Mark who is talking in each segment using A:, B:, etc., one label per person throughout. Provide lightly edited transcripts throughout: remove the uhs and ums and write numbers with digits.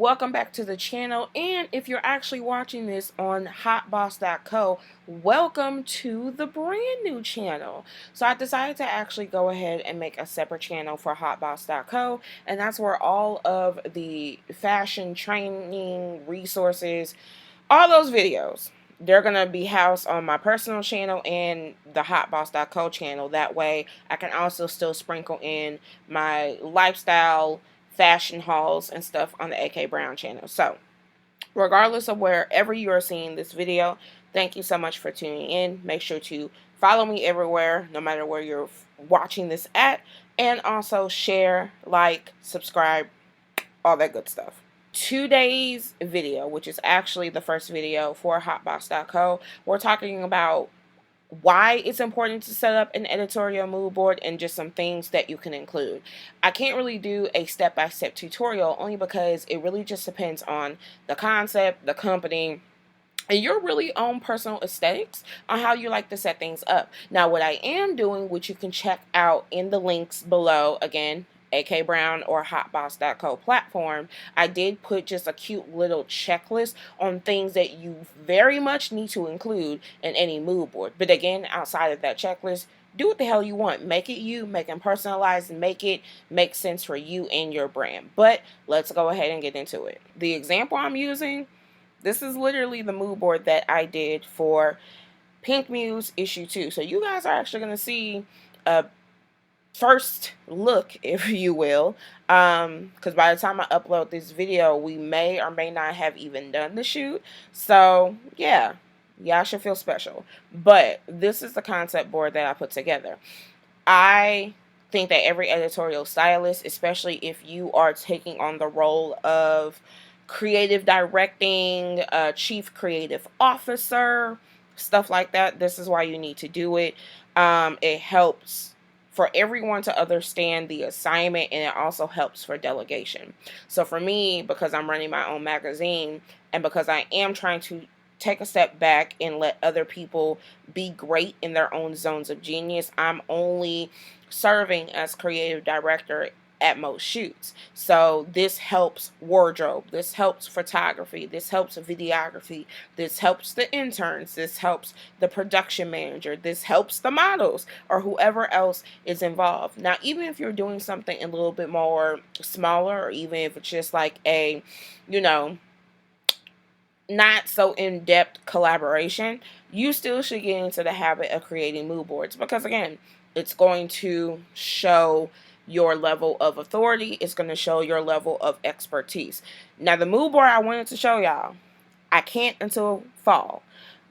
A: Welcome back to the channel, and if you're actually watching this on hotboss.co, welcome to the brand new channel. So I decided to actually go ahead and make a separate channel for hotboss.co, and that's where all of the fashion training resources, all those videos, they're going to be housed on my personal channel and the hotboss.co channel. That way I can also still sprinkle in my lifestyle fashion hauls and stuff on the AK Brown channel. So regardless of wherever you are seeing this video, thank you so much for tuning in. Make sure to follow me everywhere, no matter where you're watching this at, and also share, like, subscribe, all that good stuff. Today's video, which is actually the first video for hotboss.co, we're talking about why it's important to set up an editorial mood board and just some things that you can include. I can't really do a step-by-step tutorial only because it really just depends on the concept, the company, and your really own personal aesthetics on how you like to set things up. Now, what I am doing, which you can check out in the links below, again, AK Brown or hotboss.co platform, I did put just a cute little checklist on things that you very much need to include in any mood board. But again, outside of that checklist, do what the hell you want. Make it you, make it personalized, and make it make sense for you and your brand. But let's go ahead and get into it. The example I'm using, this is literally the mood board that I did for Pink Muse issue 2. So you guys are actually going to see a first look, if you will, because by the time I upload this video, we may or may not have even done the shoot. So yeah, y'all should feel special. But this is the concept board that I put together. I think that every editorial stylist, especially if you are taking on the role of creative directing, chief creative officer, stuff like that, this is why you need to do it. It helps for everyone to understand the assignment, and it also helps for delegation. So for me, because I'm running my own magazine and because I am trying to take a step back and let other people be great in their own zones of genius, I'm only serving as creative director at most shoots. So this helps wardrobe, this helps photography, this helps videography, this helps the interns, this helps the production manager, this helps the models or whoever else is involved. Now, even if you're doing something a little bit more smaller, or even if it's just like a, not so in-depth collaboration, you still should get into the habit of creating mood boards, because again, it's going to show your level of authority. It's going to show your level of expertise. Now, the mood board I wanted to show y'all, I can't until fall,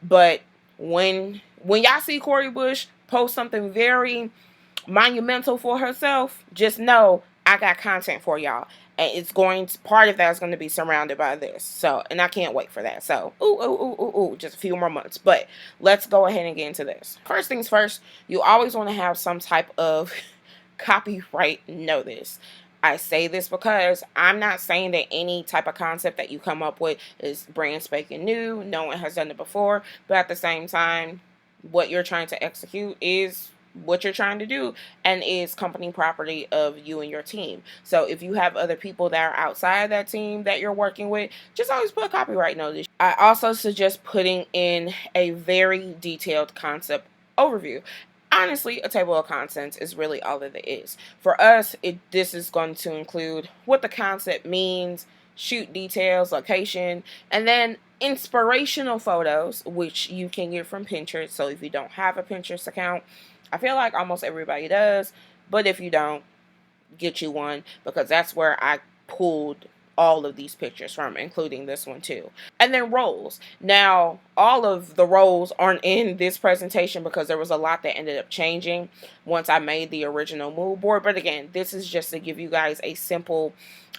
A: but when y'all see Corey Bush post something very monumental for herself, just know I got content for y'all, and it's going to, part of that is going to be surrounded by this. So, and I can't wait for that. So, just a few more months. But let's go ahead and get into this. First things first, you always want to have some type of copyright notice. I say this because I'm not saying that any type of concept that you come up with is brand spanking new. No one has done it before. But at the same time, what you're trying to execute is what you're trying to do and is company property of you and your team. So if you have other people that are outside that team that you're working with, just always put a copyright notice. I also suggest putting in a very detailed concept overview. Honestly, a table of contents is really all that it is. For us, this is going to include what the concept means, shoot details, location, and then inspirational photos, which you can get from Pinterest. So if you don't have a Pinterest account, I feel like almost everybody does, but if you don't, get you one, because that's where I pulled all of these pictures from, including this one too. And then roles. Now, all of the roles aren't in this presentation because there was a lot that ended up changing once I made the original mood board. But again, this is just to give you guys a simple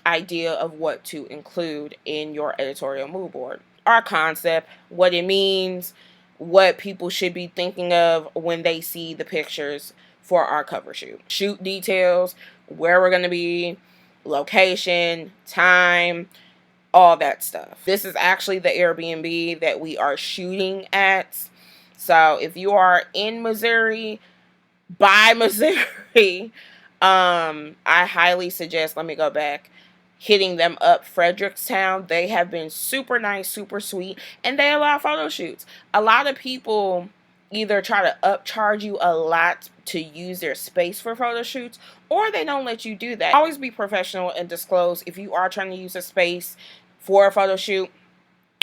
A: idea of what to include in your editorial mood board. Our concept, what it means, what people should be thinking of when they see the pictures for our cover shoot. Shoot details, where we're going to be, location, time, all that stuff. This is actually the Airbnb that we are shooting at. So if you are in Missouri, by Missouri, I highly suggest, let me go back. hitting them up, Frederickstown. They have been super nice, super sweet, and they allow photo shoots. A lot of people either try to upcharge you a lot to use their space for photo shoots, or they don't let you do that. Always be professional and disclose if you are trying to use a space for a photo shoot.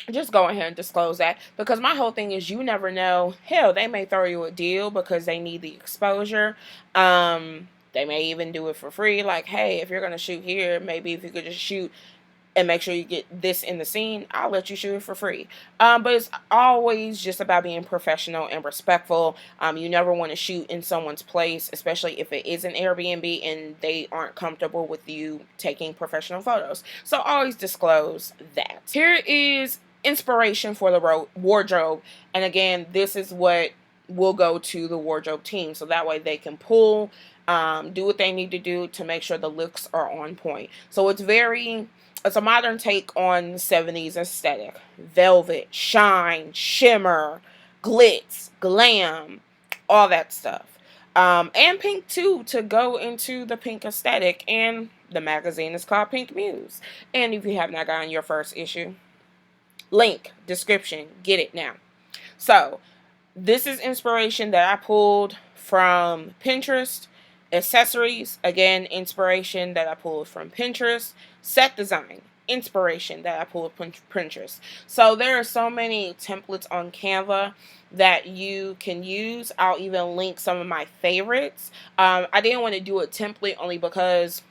A: Just go ahead and disclose that, because my whole thing is you never know. Hell, they may throw you a deal because they need the exposure. They may even do it for free. Like, hey, if you're going to shoot here, maybe if you could just shoot and make sure you get this in the scene, I'll let you shoot it for free. But it's always just about being professional and respectful. You never want to shoot in someone's place, especially if it is an Airbnb and they aren't comfortable with you taking professional photos. So always disclose that. Here is inspiration for the wardrobe. And again, this is what will go to the wardrobe team, so that way they can pull, do what they need to do to make sure the looks are on point. So it's a modern take on the 70s aesthetic. Velvet, shine, shimmer, glitz, glam, all that stuff. And pink too, to go into the pink aesthetic. And the magazine is called Pink Muse. And if you have not gotten your first issue, link, description, get it now. So this is inspiration that I pulled from Pinterest. Accessories, again, inspiration that I pulled from Pinterest. Set design, inspiration that I pulled from Pinterest. So there are so many templates on Canva that you can use. I'll even link some of my favorites. I didn't want to do a template only because,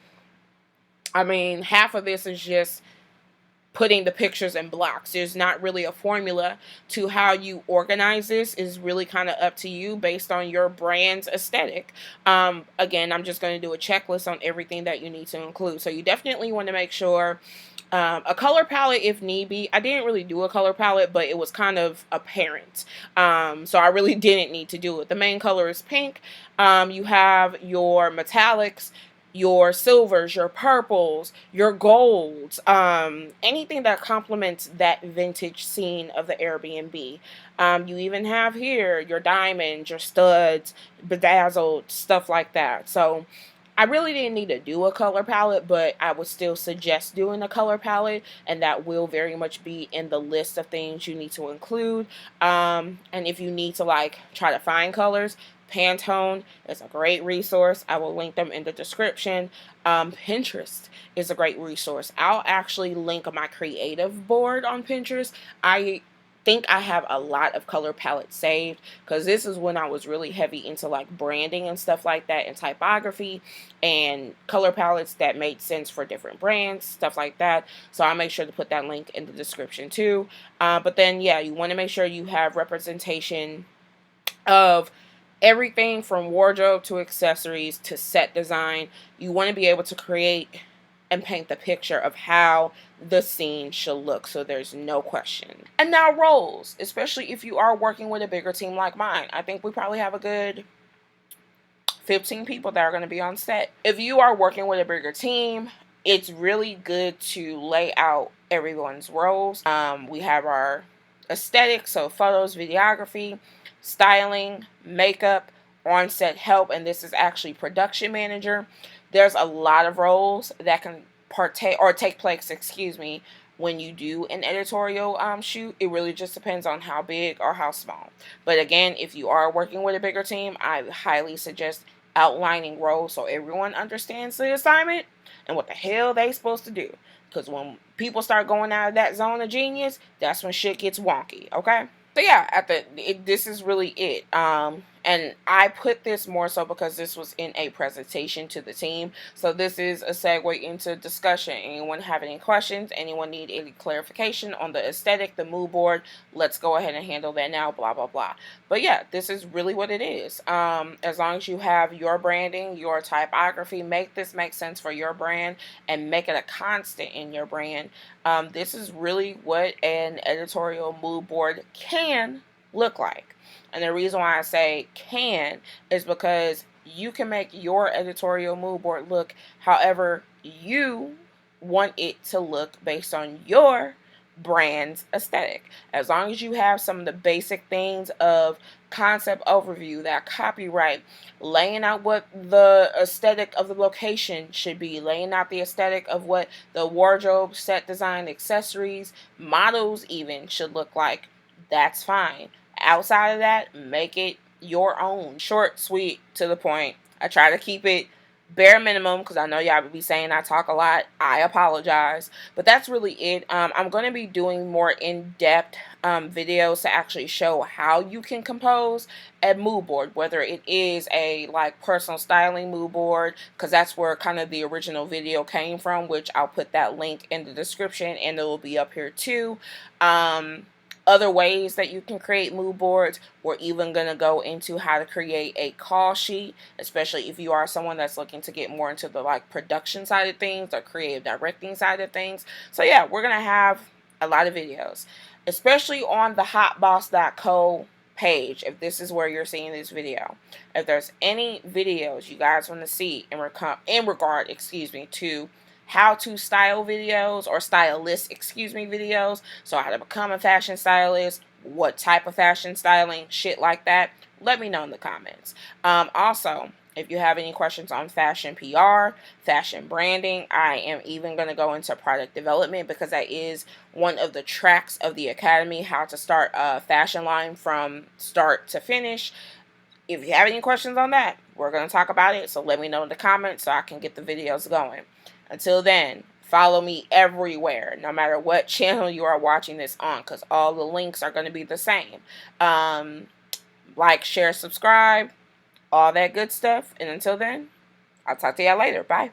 A: I mean, half of this is just putting the pictures in blocks. There's not really a formula to how you organize this. Is really kind of up to you based on your brand's aesthetic. Again, I'm just going to do a checklist on everything that you need to include. So you definitely want to make sure a color palette if need be. I didn't really do a color palette, but it was kind of apparent. So I really didn't need to do it. The main color is pink. You have your metallics, your silvers, your purples, your golds, anything that complements that vintage scene of the Airbnb. You even have here your diamonds, your studs, bedazzled, stuff like that. So I really didn't need to do a color palette, but I would still suggest doing a color palette, and that will very much be in the list of things you need to include. And if you need to like try to find colors, Pantone is a great resource. I will link them in the description. Pinterest is a great resource. I'll actually link my creative board on Pinterest. I think I have a lot of color palettes saved, because this is when I was really heavy into like branding and stuff like that, and typography and color palettes that made sense for different brands, stuff like that. So I'll make sure to put that link in the description too. But then yeah, you want to make sure you have representation of everything from wardrobe to accessories to set design. You want to be able to create and paint the picture of how the scene should look, so there's no question. And now roles, especially if you are working with a bigger team like mine. I think we probably have a good 15 people that are going to be on set. If you are working with a bigger team, it's really good to lay out everyone's roles. We have our aesthetic, so photos, videography, styling, makeup, on-set help, and this is actually production manager. There's a lot of roles that can take place, when you do an editorial shoot. It really just depends on how big or how small. But again, if you are working with a bigger team, I highly suggest outlining roles so everyone understands the assignment and what the hell they supposed to do. Because when people start going out of that zone of genius, that's when shit gets wonky, okay? So yeah, this is really it. And I put this more so because this was in a presentation to the team. So this is a segue into discussion. Anyone have any questions? Anyone need any clarification on the aesthetic, the mood board? Let's go ahead and handle that now, blah, blah, blah. But yeah, this is really what it is. As long as you have your branding, your typography, make this make sense for your brand and make it a constant in your brand. This is really what an editorial mood board can look like. And the reason why I say can is because you can make your editorial mood board look however you want it to look based on your brand's aesthetic. As long as you have some of the basic things of concept overview, that copyright, laying out what the aesthetic of the location should be, laying out the aesthetic of what the wardrobe, set design, accessories, models even should look like, that's fine. Outside of that, make it your own. Short, sweet, to the point. I try to keep it bare minimum because I know y'all would be saying I talk a lot. I apologize, but that's really it. I'm going to be doing more in-depth videos to actually show how you can compose a mood board, whether it is a like personal styling mood board, because that's where kind of the original video came from, which I'll put that link in the description and it will be up here too. Other ways that you can create mood boards. We're even going to go into how to create a call sheet, especially if you are someone that's looking to get more into the like production side of things or creative directing side of things. So yeah, we're going to have a lot of videos, especially on the hotboss.co page. If this is where you're seeing this video, if there's any videos you guys want to see in regard to how to style videos or stylist, videos. So how to become a fashion stylist, what type of fashion styling, shit like that. Let me know in the comments. Also, if you have any questions on fashion PR, fashion branding, I am even going to go into product development because that is one of the tracks of the academy, how to start a fashion line from start to finish. If you have any questions on that, we're going to talk about it. So let me know in the comments so I can get the videos going. Until then, follow me everywhere, no matter what channel you are watching this on, because all the links are going to be the same. Like, share, subscribe, all that good stuff. And until then, I'll talk to y'all later. Bye.